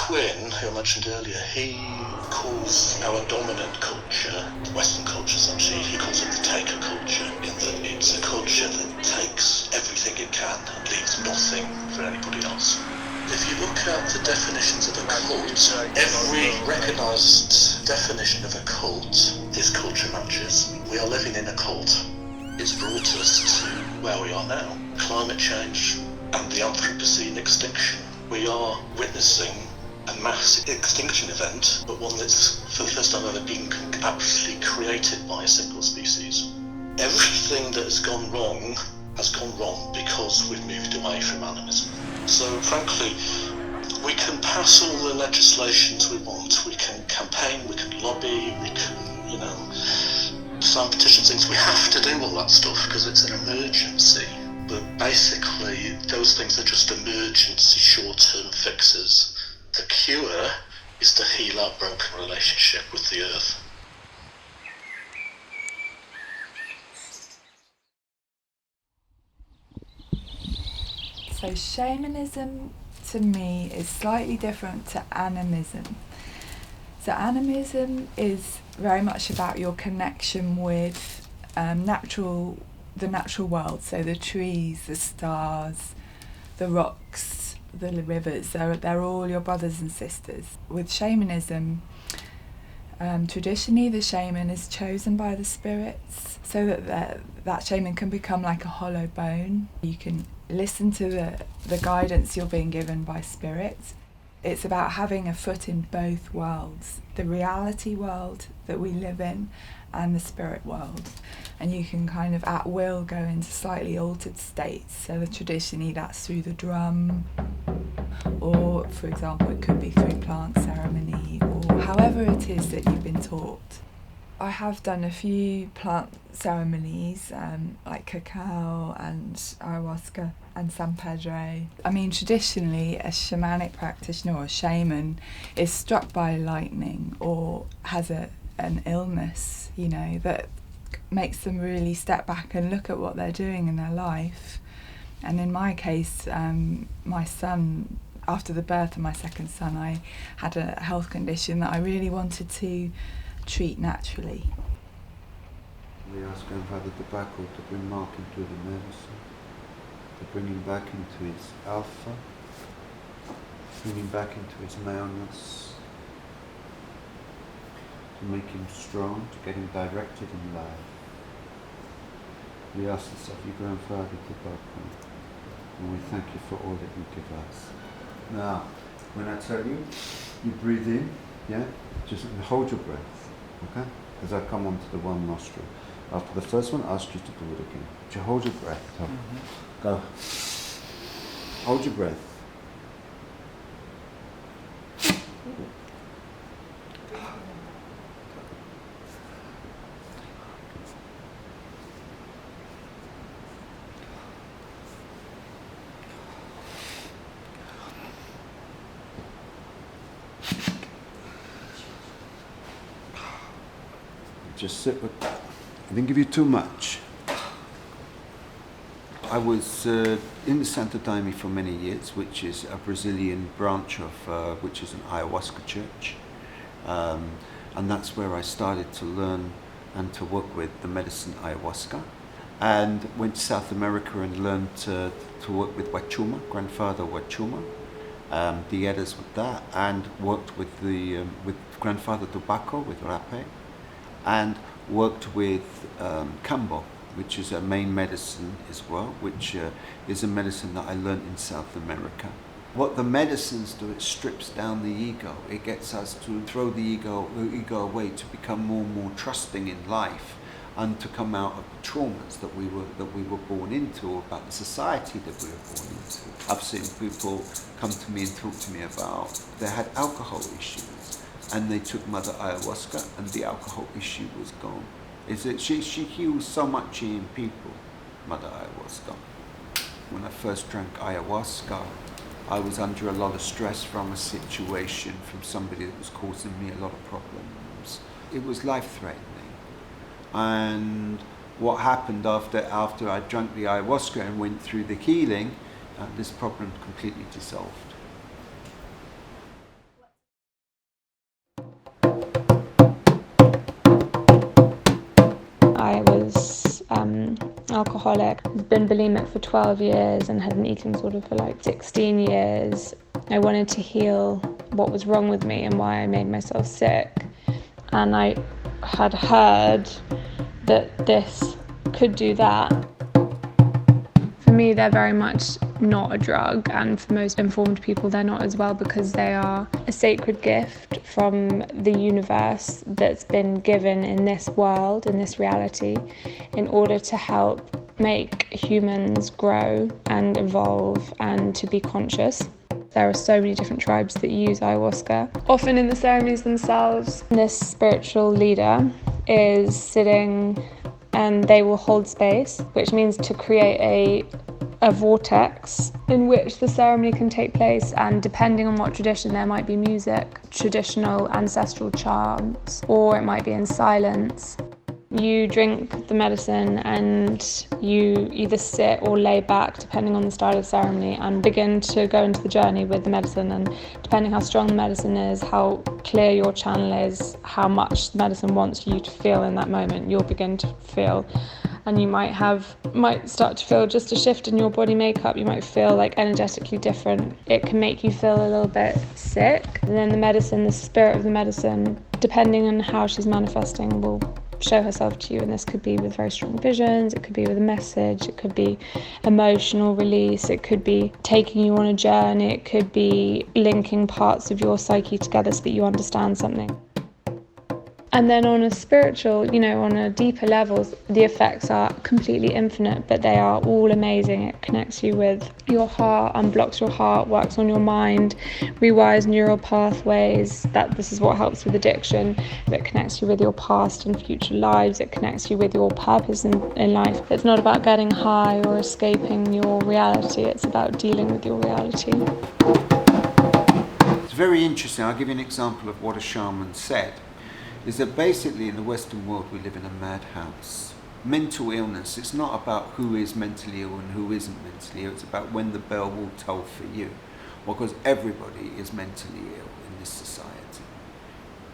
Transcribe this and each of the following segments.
Quinn, who I mentioned earlier, he calls our dominant culture, Western culture essentially, he calls it the taker culture, in that it's a culture that takes everything it can and leaves nothing for anybody else. If you look at the definitions of a cult, every recognised definition of a cult is culture matches. We are living in a cult. It's brought us to where we are now. Climate change and the Anthropocene extinction. We are witnessing a mass extinction event, but one that's for the first time ever been absolutely created by a single species. Everything that has gone wrong because we've moved away from animism. So frankly, we can pass all the legislations we want, we can campaign, we can lobby, we can, sign petitions, things. We have to do all that stuff because it's an emergency. But basically, those things are just emergency short-term fixes. The cure is to heal our broken relationship with the earth. So shamanism to me is slightly different to animism. So animism is very much about your connection with the natural world, so the trees, the stars, the rocks, the rivers, they're all your brothers and sisters. With shamanism, traditionally the shaman is chosen by the spirits so that shaman can become like a hollow bone. You can listen to the guidance you're being given by spirits. It's about having a foot in both worlds, the reality world that we live in and the spirit world. And you can kind of at will go into slightly altered states. So traditionally that's through the drum, or for example it could be through plant ceremony, or however it is that you've been taught. I have done a few plant ceremonies, like cacao and ayahuasca and San Pedro. I mean, traditionally a shamanic practitioner or a shaman is struck by lightning or has an illness, that makes them really step back and look at what they're doing in their life. And in my case, my son, after the birth of my second son, I had a health condition that I really wanted to treat naturally. We asked Grandfather Tobacco to bring Marc into the medicine, to bring him back into his alpha, bring him back into his maleness, to make him strong, to get him directed in life. We ask this of you, Grandfather Tobacco, and we thank you for all that you give us. Now, when I tell you, you breathe in, yeah? Just hold your breath. Okay? As I come onto the one nostril. After the first one, I ask you to do it again. So hold your breath. Go. Hold your breath. Just sit with that. I didn't give you too much. I was in the Santo Daime for many years, which is a Brazilian branch of, which is an ayahuasca church. And that's where I started to learn and to work with the medicine ayahuasca. And went to South America and learned to work with Wachuma, Grandfather Wachuma, dietas with that, and worked with Grandfather Tobacco, with Rape, and worked with Cambo, which is a main medicine as well, which is a medicine that I learned in South America. What the medicines do, it strips down the ego. It gets us to throw the ego away, to become more and more trusting in life, and to come out of the traumas that we were born into, or about the society that we were born into. I've seen people come to me and talk to me about they had alcohol issues, and they took Mother Ayahuasca, and the alcohol issue was gone. She heals so much in people, Mother Ayahuasca. When I first drank ayahuasca, I was under a lot of stress from a situation, from somebody that was causing me a lot of problems. It was life-threatening. And what happened after I drank the ayahuasca and went through the healing, this problem completely dissolved. alcoholic, been bulimic for 12 years and had been eating disorder for like 16 years. I wanted to heal what was wrong with me and why I made myself sick. And I had heard that this could do that. For me, they're very much not a drug, and for most informed people, they're not as well, because they are a sacred gift from the universe that's been given in this world, in this reality, in order to help make humans grow and evolve and to be conscious. There are so many different tribes that use ayahuasca. Often in the ceremonies themselves, this spiritual leader is sitting and they will hold space, which means to create a vortex in which the ceremony can take place, and depending on what tradition, there might be music, traditional ancestral chants, or it might be in silence. You drink the medicine and you either sit or lay back, depending on the style of ceremony, and begin to go into the journey with the medicine. And depending how strong the medicine is, how clear your channel is, how much the medicine wants you to feel in that moment, you'll begin to feel. And you might start to feel just a shift in your body makeup. You might feel like energetically different. It can make you feel a little bit sick. And then the medicine, the spirit of the medicine, depending on how she's manifesting, will show herself to you. And this could be with very strong visions, it could be with a message, it could be emotional release, it could be taking you on a journey, it could be linking parts of your psyche together so that you understand something. And then on a spiritual, on a deeper level, the effects are completely infinite, but they are all amazing. It connects you with your heart, unblocks your heart, works on your mind, rewires neural pathways. This is what helps with addiction. It connects you with your past and future lives. It connects you with your purpose in life. It's not about getting high or escaping your reality. It's about dealing with your reality. It's very interesting. I'll give you an example of what a shaman said. Is that basically in the Western world we live in a madhouse. Mental illness, it's not about who is mentally ill and who isn't mentally ill, it's about when the bell will toll for you. Because everybody is mentally ill in this society.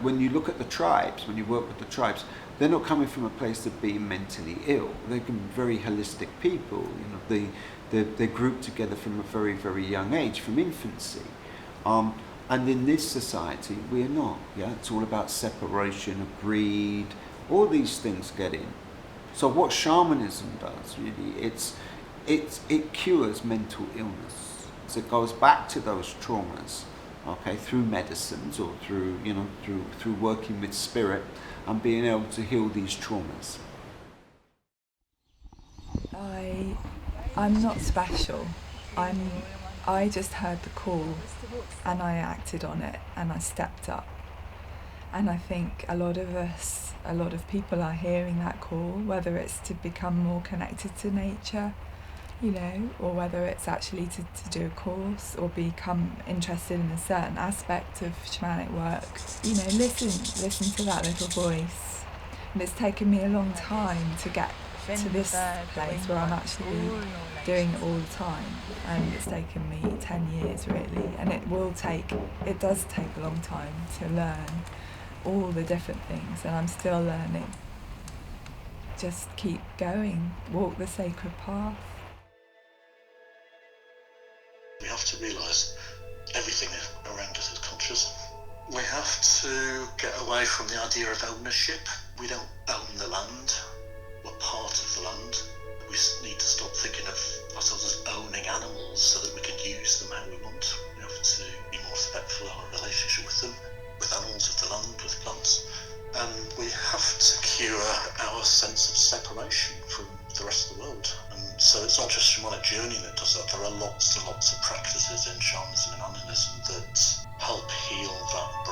When you look at the tribes, when you work with the tribes, they're not coming from a place of being mentally ill. They can be very holistic people. They're grouped together from a very, very young age, from infancy. And in this society, we're not. Yeah, it's all about separation, of greed, all these things get in. So what shamanism does really, it cures mental illness. So it goes back to those traumas, okay, through medicines or through working with spirit and being able to heal these traumas. I'm not special. I just heard the call and I acted on it and I stepped up. And I think a lot of people are hearing that call, whether it's to become more connected to nature, or whether it's actually to do a course or become interested in a certain aspect of shamanic work. Listen to that little voice. And it's taken me a long time to get to this place where I'm actually doing it all the time, and it's taken me 10 years really, and it does take a long time to learn all the different things, and I'm still learning. Just keep going, walk the sacred path. We have to realise everything around us is conscious. We have to get away from the idea of ownership. We don't own the land. We're part of the land. We need to stop thinking of ourselves as owning animals so that we can use them how we want. We have to be more respectful of our relationship with them, with animals of the land, with plants. And we have to cure our sense of separation from the rest of the world. And so it's not just Shamanic Journey that does that. There are lots and lots of practices in shamanism and animism that help heal that